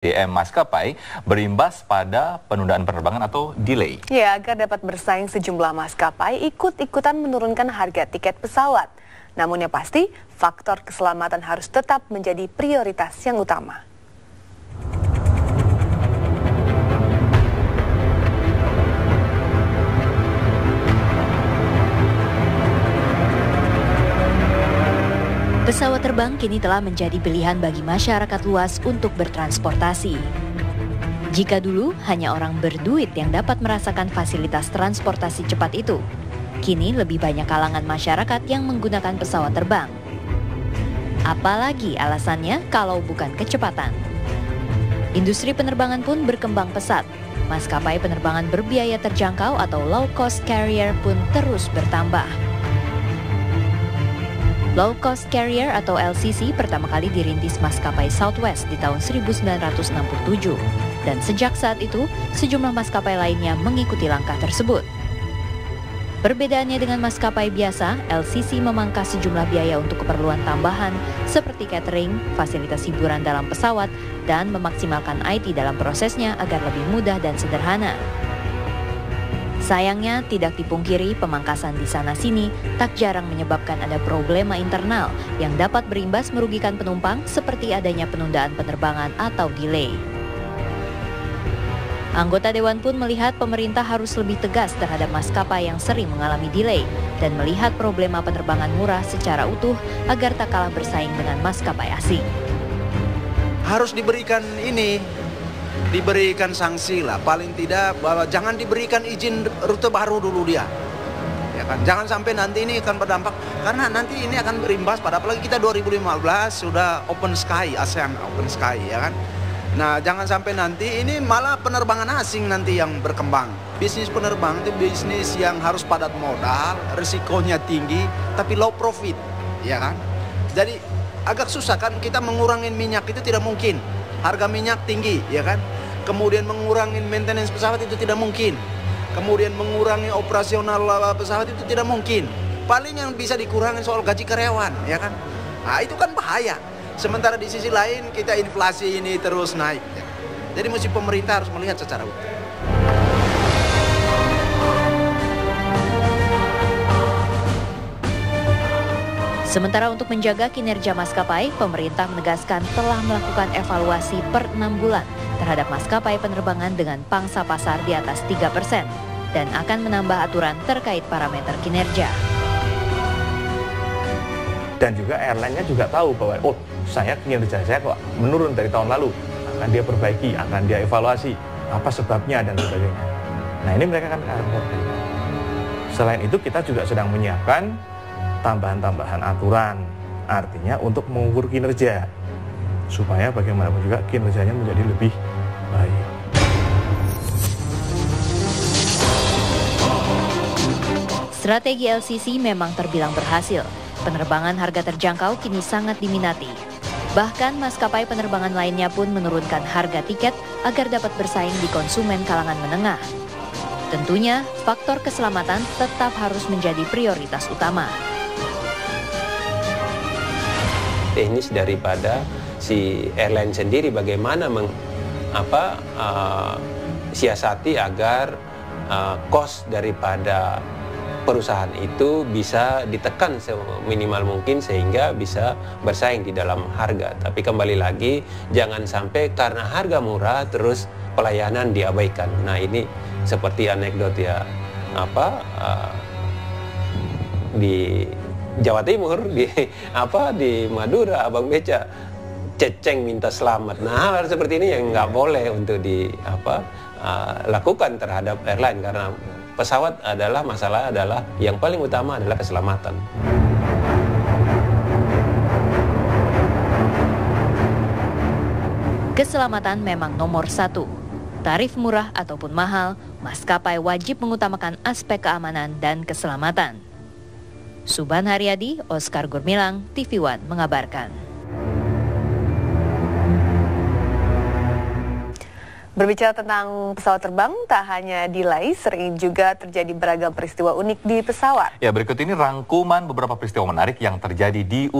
Maskapai berimbas pada penundaan penerbangan atau delay. Ya, agar dapat bersaing sejumlah maskapai ikut-ikutan menurunkan harga tiket pesawat. Namun yang pasti, faktor keselamatan harus tetap menjadi prioritas yang utama. Pesawat terbang kini telah menjadi pilihan bagi masyarakat luas untuk bertransportasi. Jika dulu hanya orang berduit yang dapat merasakan fasilitas transportasi cepat itu, kini lebih banyak kalangan masyarakat yang menggunakan pesawat terbang. Apalagi alasannya kalau bukan kecepatan. Industri penerbangan pun berkembang pesat. Maskapai penerbangan berbiaya terjangkau atau low cost carrier pun terus bertambah. Low Cost Carrier atau LCC pertama kali dirintis maskapai Southwest di tahun 1967. Dan sejak saat itu, sejumlah maskapai lainnya mengikuti langkah tersebut. Perbedaannya dengan maskapai biasa, LCC memangkas sejumlah biaya untuk keperluan tambahan seperti catering, fasilitas hiburan dalam pesawat, dan memaksimalkan IT dalam prosesnya agar lebih mudah dan sederhana. Sayangnya, tidak dipungkiri pemangkasan di sana-sini tak jarang menyebabkan ada problema internal yang dapat berimbas merugikan penumpang seperti adanya penundaan penerbangan atau delay. Anggota Dewan pun melihat pemerintah harus lebih tegas terhadap maskapai yang sering mengalami delay dan melihat problema penerbangan murah secara utuh agar tak kalah bersaing dengan maskapai asing. Harus diberikan sanksi lah, paling tidak bahwa jangan diberikan izin rute baru dulu dia, ya kan? Jangan sampai nanti ini akan berdampak, karena nanti ini akan berimbas pada, apalagi kita 2015 sudah open sky, ASEAN open sky, ya kan? Nah, jangan sampai nanti ini malah penerbangan asing nanti yang berkembang. Bisnis penerbangan itu bisnis yang harus padat modal, risikonya tinggi, tapi low profit, ya kan? Jadi agak susah kan, kita mengurangi minyak itu tidak mungkin. Harga minyak tinggi, ya kan? Kemudian mengurangi maintenance pesawat itu tidak mungkin. Kemudian mengurangi operasional pesawat itu tidak mungkin. Paling yang bisa dikurangi soal gaji karyawan, ya kan? Nah, itu kan bahaya. Sementara di sisi lain kita inflasi ini terus naik. Ya. Jadi mesti pemerintah harus melihat secara utuh. Sementara untuk menjaga kinerja maskapai, pemerintah menegaskan telah melakukan evaluasi per 6 bulan terhadap maskapai penerbangan dengan pangsa pasar di atas 3% dan akan menambah aturan terkait parameter kinerja. Dan juga airline-nya juga tahu bahwa, kinerja saya kok menurun dari tahun lalu. Akan dia perbaiki, akan dia evaluasi, apa sebabnya dan sebagainya. Nah, ini mereka kan akan reporting. Selain itu kita juga sedang menyiapkan tambahan-tambahan aturan, artinya untuk mengukur kinerja supaya bagaimanapun juga kinerjanya menjadi lebih baik. Strategi LCC memang terbilang berhasil. Penerbangan harga terjangkau kini sangat diminati. Bahkan maskapai penerbangan lainnya pun menurunkan harga tiket agar dapat bersaing di konsumen kalangan menengah. Tentunya, faktor keselamatan tetap harus menjadi prioritas utama. Teknis daripada si airline sendiri bagaimana siasati agar cost daripada perusahaan itu bisa ditekan seminimal mungkin sehingga bisa bersaing di dalam harga. Tapi kembali lagi, jangan sampai karena harga murah terus pelayanan diabaikan. Nah, ini seperti anekdot ya, di Jawa Timur, di Madura, Abang Beca ceceng minta selamat. Nah, hal seperti ini yang nggak boleh untuk lakukan terhadap airline, karena pesawat masalah adalah yang paling utama adalah keselamatan. Keselamatan memang nomor satu. Tarif murah ataupun mahal, maskapai wajib mengutamakan aspek keamanan dan keselamatan. Suban Haryadi, Oscar Gurmilang, TV One mengabarkan. Berbicara tentang pesawat terbang, tak hanya delay, sering juga terjadi beragam peristiwa unik di pesawat. Ya, berikut ini rangkuman beberapa peristiwa menarik yang terjadi di